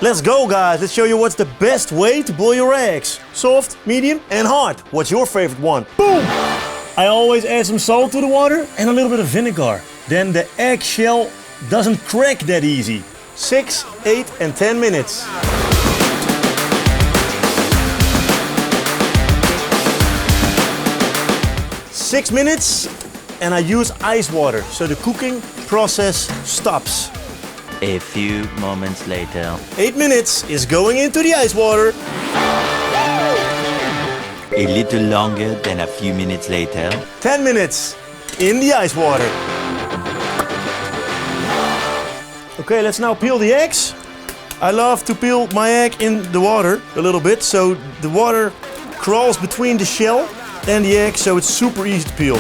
Let's go, guys. Let's show you what's the best way to boil your eggs. Soft, medium, and hard. What's your favorite one? Boom! I always add some salt to the water and a little bit of vinegar. Then the egg shell doesn't crack that easy. 6, 8, and 10 minutes. 6 minutes, and I use ice water, so the cooking process stops. A few moments later. 8 minutes is going into the ice water. A little longer than a few minutes later. 10 minutes in the ice water. Okay, let's now peel the eggs. I love to peel my egg in the water a little bit, so the water crawls between the shell and the egg, so it's super easy to peel.